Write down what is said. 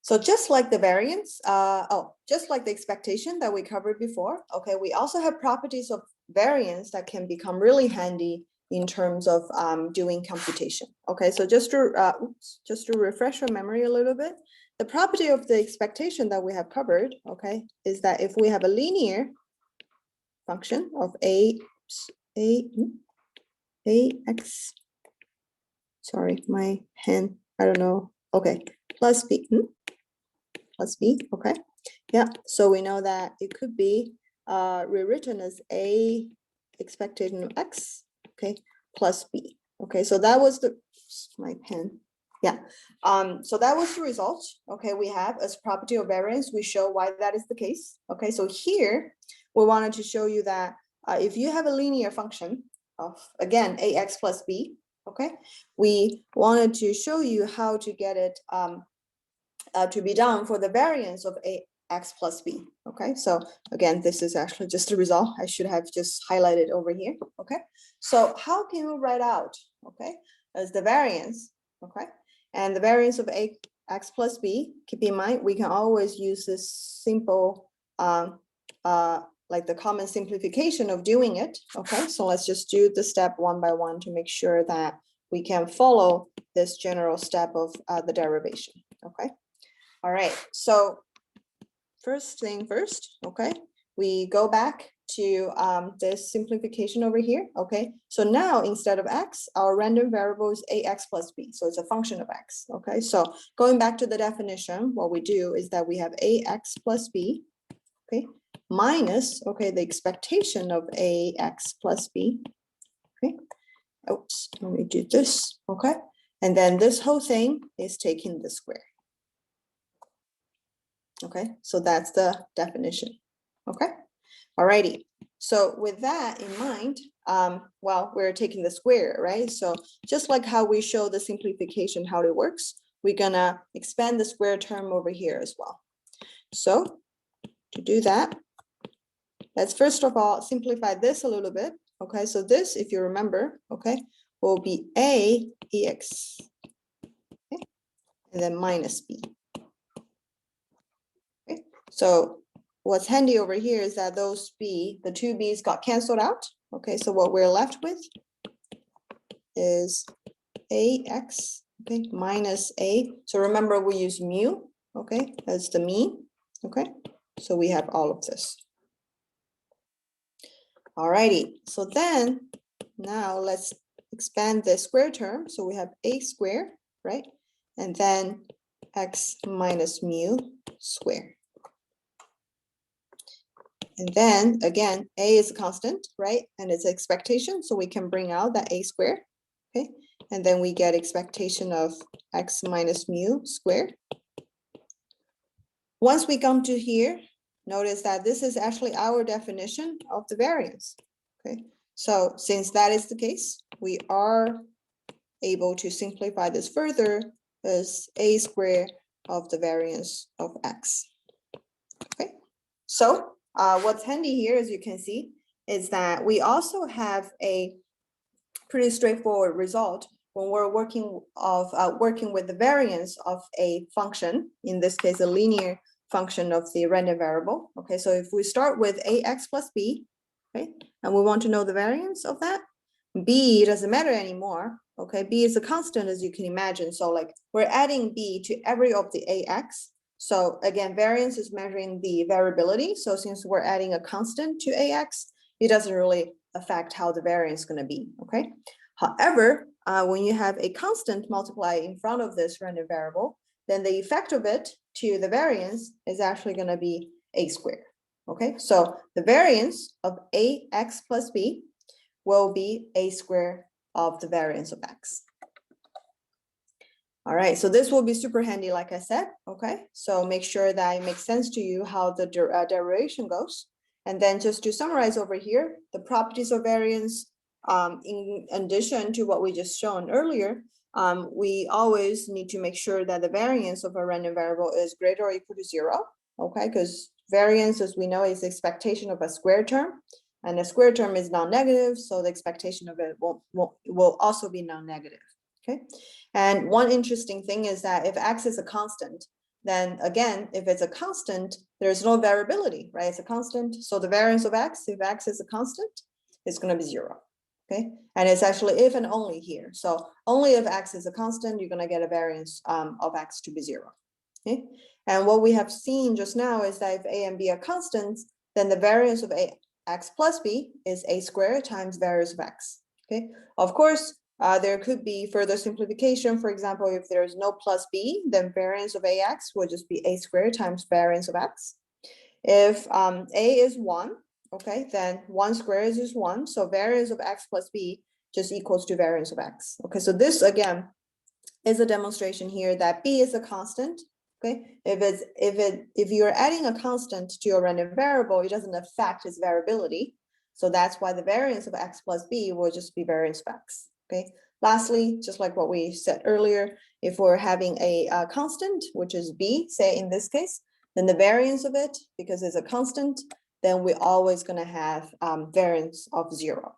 So just like the variance, just like the expectation that we covered before, okay, we also have properties of variance that can become really handy in terms of doing computation. Okay, so just to refresh your memory a little bit, the property of the expectation that we have covered, okay, is that if we have a linear function of ax, sorry, my pen, I don't know, okay, plus b, okay, yeah, so we know that it could be rewritten as a expectation of x, okay, plus b, okay, so that was my pen, yeah, so that was the result, okay, we have as property of variance, we show why that is the case, okay, so here we wanted to show you that if you have a linear function of, again, ax plus b, okay, we wanted to show you how to get it to be done for the variance of ax plus b, okay? So again, this is actually just a result. I should have just highlighted over here, okay? So how can we write out, okay, as the variance, okay? And the variance of ax plus b, keep in mind, we can always use this simple, like the common simplification of doing it, okay? So let's just do the step one by one to make sure that we can follow this general step of the derivation, okay? All right, so first thing first, okay, we go back to this simplification over here, okay? So now instead of x, our random variable is ax plus b, so it's a function of x, okay? So going back to the definition, what we do is that we have ax plus b, okay, minus, okay, the expectation of ax plus b, okay? Oops, let me do this, okay? And then this whole thing is taking the square. Okay, so that's the definition. Okay, alrighty. So with that in mind, well, we're taking the square, right? So just like how we show the simplification, how it works, we're gonna expand the square term over here as well. So to do that, let's first of all simplify this a little bit. Okay, so this, if you remember, okay, will be a ex, okay, and then minus b. So what's handy over here is that those b, the two b's got canceled out. Okay, so what we're left with is ax, okay, minus a. So remember we use mu, okay, as the mean, okay? So we have all of this. Alrighty, so then now let's expand the square term. So we have a squared, right? And then x minus mu squared. And then again, a is a constant, right? And it's expectation, so we can bring out that a squared, okay? And then we get expectation of x minus mu squared. Once we come to here, notice that this is actually our definition of the variance, okay? So since that is the case, we are able to simplify this further as a squared of the variance of x, okay? So what's handy here, as you can see, is that we also have a pretty straightforward result when we're working with the variance of a function, in this case, a linear function of the random variable. Okay, so if we start with ax plus b, okay, and we want to know the variance of that, b doesn't matter anymore. Okay, b is a constant, as you can imagine. So like we're adding b to every of the ax. So again, variance is measuring the variability. So since we're adding a constant to ax, it doesn't really affect how the variance is going to be, okay? However, when you have a constant multiply in front of this random variable, then the effect of it to the variance is actually going to be a squared, okay? So the variance of ax plus b will be a squared of the variance of x. All right, so this will be super handy, like I said, okay? So make sure that it makes sense to you how the derivation goes. And then just to summarize over here, the properties of variance, in addition to what we just shown earlier, we always need to make sure that the variance of a random variable is greater or equal to 0, okay? Because variance, as we know, is the expectation of a square term, and a square term is non-negative, so the expectation of it will also be non-negative, okay? And one interesting thing is that if x is a constant, then again, if it's a constant, there's no variability, right? It's a constant. So the variance of x, if x is a constant, it's going to be 0. Okay, and it's actually if and only here. So only if x is a constant, you're going to get a variance of x to be 0. Okay, and what we have seen just now is that if a and b are constants, then the variance of x plus b is a squared times variance of x. Okay, of course, there could be further simplification. For example, if there is no plus b, then variance of ax will just be a squared times variance of x. If a is 1, okay, then 1 squared is 1. So variance of x plus b just equals to variance of x. Okay, so this again is a demonstration here that b is a constant. Okay, if you're adding a constant to your random variable, it doesn't affect its variability. So that's why the variance of x plus b will just be variance of x. Okay, lastly, just like what we said earlier, if we're having a constant, which is b, say in this case, then the variance of it, because it's a constant, then we're always going to have variance of 0.